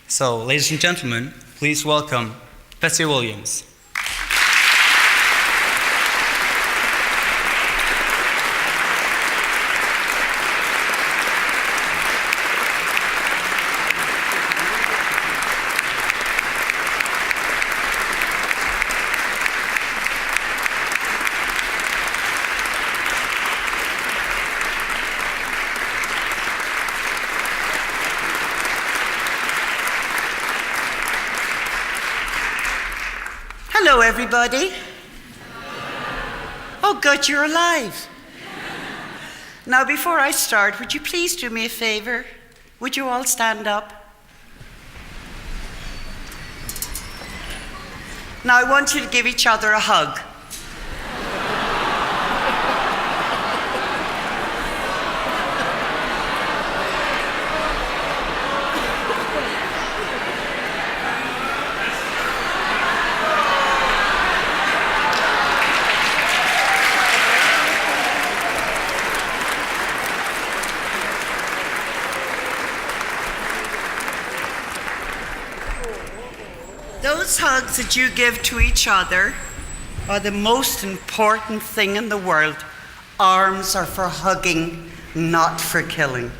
So, ladies and gentlemen, please welcome Betsy Williams. Hello, everybody. Oh, good, you're alive. Now, before I start, would you please do me a favor? Would you all stand up? Now, I want you to give each other a hug. Those hugs that you give to each other are the most important thing in the world. Arms are for hugging, not for killing.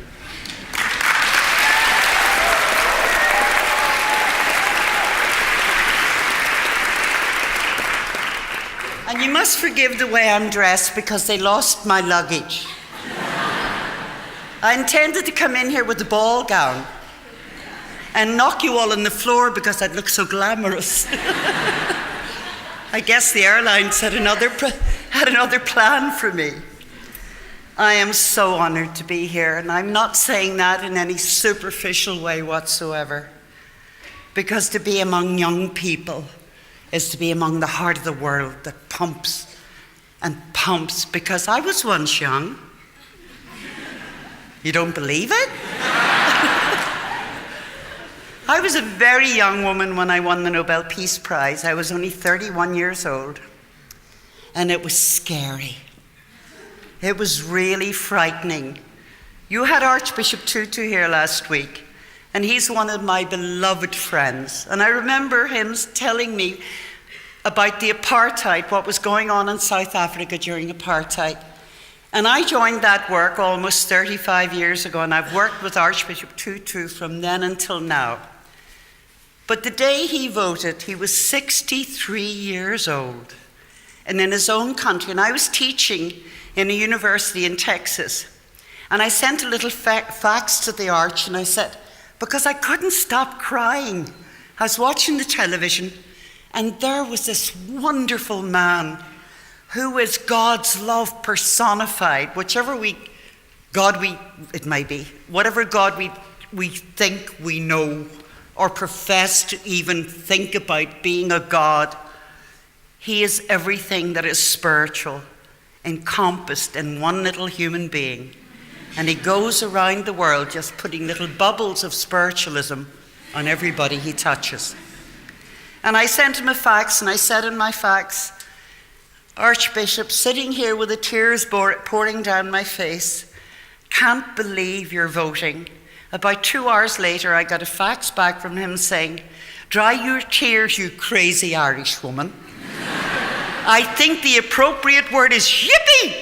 And you must forgive the way I'm dressed because they lost my luggage. I intended to come in here with a ball gown and knock you all on the floor because I'd look so glamorous. I guess the airlines had another plan for me. I am so honored to be here, and I'm not saying that in any superficial way whatsoever, because to be among young people is to be among the heart of the world that pumps and pumps, because I was once young. You don't believe it? I was a very young woman when I won the Nobel Peace Prize. I was only 31 years old. And it was scary. It was really frightening. You had Archbishop Tutu here last week, and he's one of my beloved friends. And I remember him telling me about the apartheid, what was going on in South Africa during apartheid. And I joined that work almost 35 years ago, and I've worked with Archbishop Tutu from then until now. But the day he voted, he was 63 years old, and in his own country. And I was teaching in a university in Texas, and I sent a little fax to the Arch, and I said, because I couldn't stop crying. I was watching the television, and there was this wonderful man who is God's love personified, whichever God it may be, whatever God we think we know, or profess to even think about being a God. He is everything that is spiritual, encompassed in one little human being. And he goes around the world just putting little bubbles of spiritualism on everybody he touches. And I sent him a fax, and I said in my fax, Archbishop, sitting here with the tears pouring down my face, can't believe you're voting. About 2 hours later, I got a fax back from him saying, dry your tears, you crazy Irish woman. I think the appropriate word is yippee!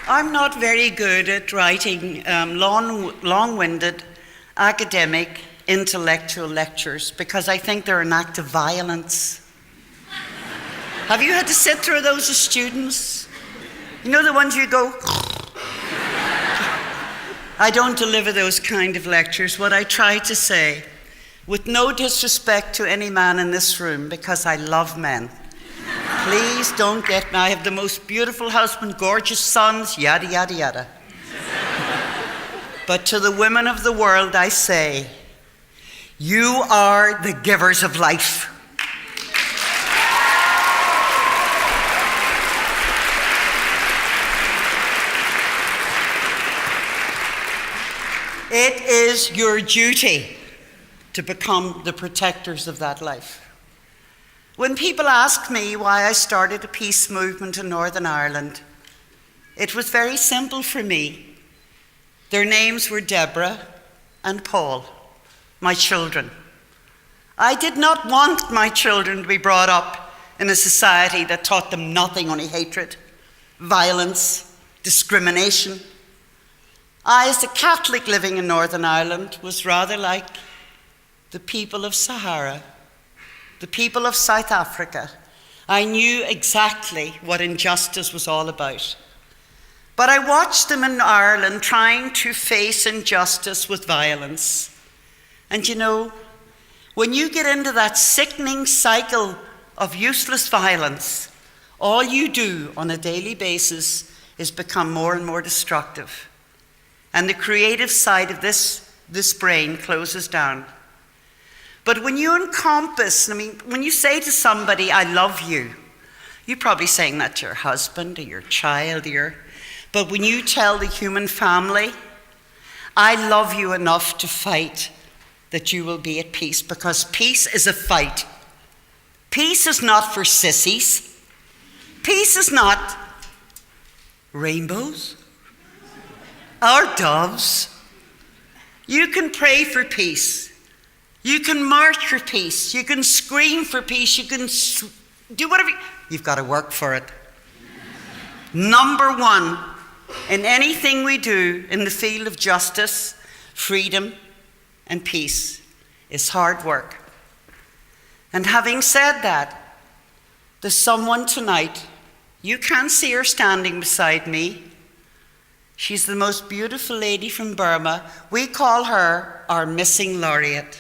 I'm not very good at writing long-winded, academic, intellectual lectures because I think they're an act of violence. Have you had to sit through those as students? You know the ones you go... I don't deliver those kind of lectures. What I try to say, with no disrespect to any man in this room, because I love men. Please don't get me. I have the most beautiful husband, gorgeous sons, yada, yada, yada. But to the women of the world, I say, you are the givers of life. It is your duty to become the protectors of that life. When people ask me why I started a peace movement in Northern Ireland, it was very simple for me. Their names were Deborah and Paul, my children. I did not want my children to be brought up in a society that taught them nothing, only hatred, violence, discrimination. I, as a Catholic living in Northern Ireland, was rather like the people of Sahara, the people of South Africa. I knew exactly what injustice was all about. But I watched them in Ireland trying to face injustice with violence. And you know, when you get into that sickening cycle of useless violence, all you do on a daily basis is become more and more destructive. And the creative side of this brain closes down. But when you encompass, when you say to somebody, I love you, you're probably saying that to your husband or your child, but when you tell the human family, I love you enough to fight that you will be at peace, because peace is a fight. Peace is not for sissies. Peace is not rainbows or doves. You can pray for peace. You can march for peace. You can scream for peace. You can do whatever. You've got to work for it. Number one, in anything we do in the field of justice, freedom, and peace, is hard work. And having said that, there's someone tonight, you can't see her standing beside me. She's the most beautiful lady from Burma. We call her our missing laureate.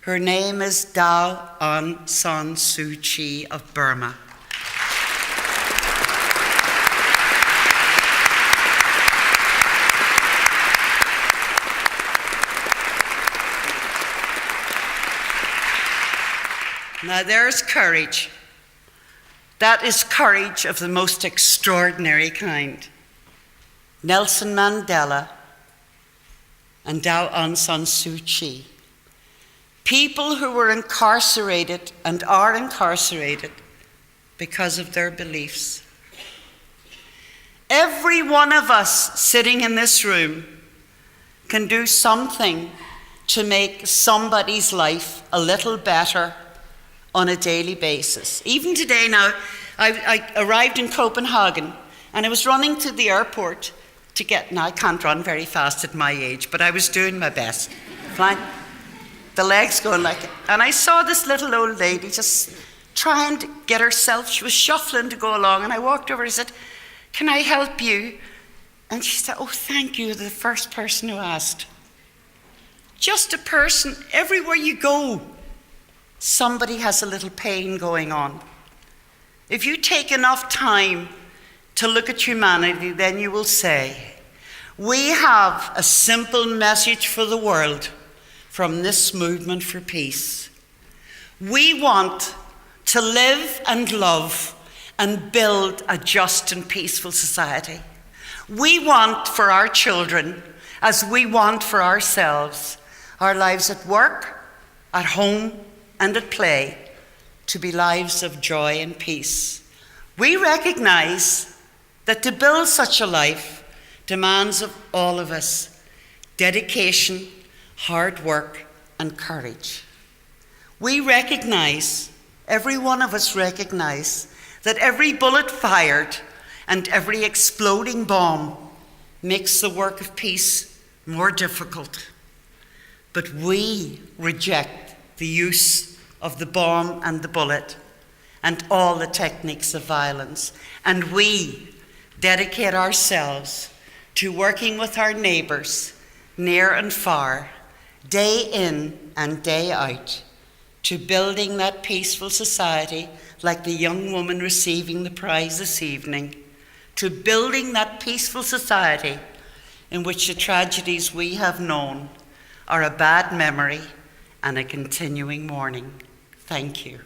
Her name is Daw Aung San Suu Kyi of Burma. Now there's courage. That is courage of the most extraordinary kind. Nelson Mandela and Daw Aung San Suu Kyi. People who were incarcerated and are incarcerated because of their beliefs. Every one of us sitting in this room can do something to make somebody's life a little better on a daily basis. Even today now, I arrived in Copenhagen and I was running to the airport to get, now I can't run very fast at my age, but I was doing my best. Flying, the legs going like it. And I saw this little old lady just trying to get herself, she was shuffling to go along, and I walked over and said, can I help you? And she said, oh, thank you, the first person who asked. Just a person, everywhere you go, somebody has a little pain going on. If you take enough time to look at humanity, then you will say, we have a simple message for the world from this movement for peace. We want to live and love and build a just and peaceful society. We want for our children, as we want for ourselves, our lives at work, at home, and at play, to be lives of joy and peace. We recognize that to build such a life demands of all of us dedication, hard work, and courage. We recognize, every one of us recognize, that every bullet fired and every exploding bomb makes the work of peace more difficult. But we reject the use of the bomb and the bullet and all the techniques of violence. And we dedicate ourselves to working with our neighbours, near and far, day in and day out, to building that peaceful society, like the young woman receiving the prize this evening, to building that peaceful society in which the tragedies we have known are a bad memory and a continuing mourning. Thank you.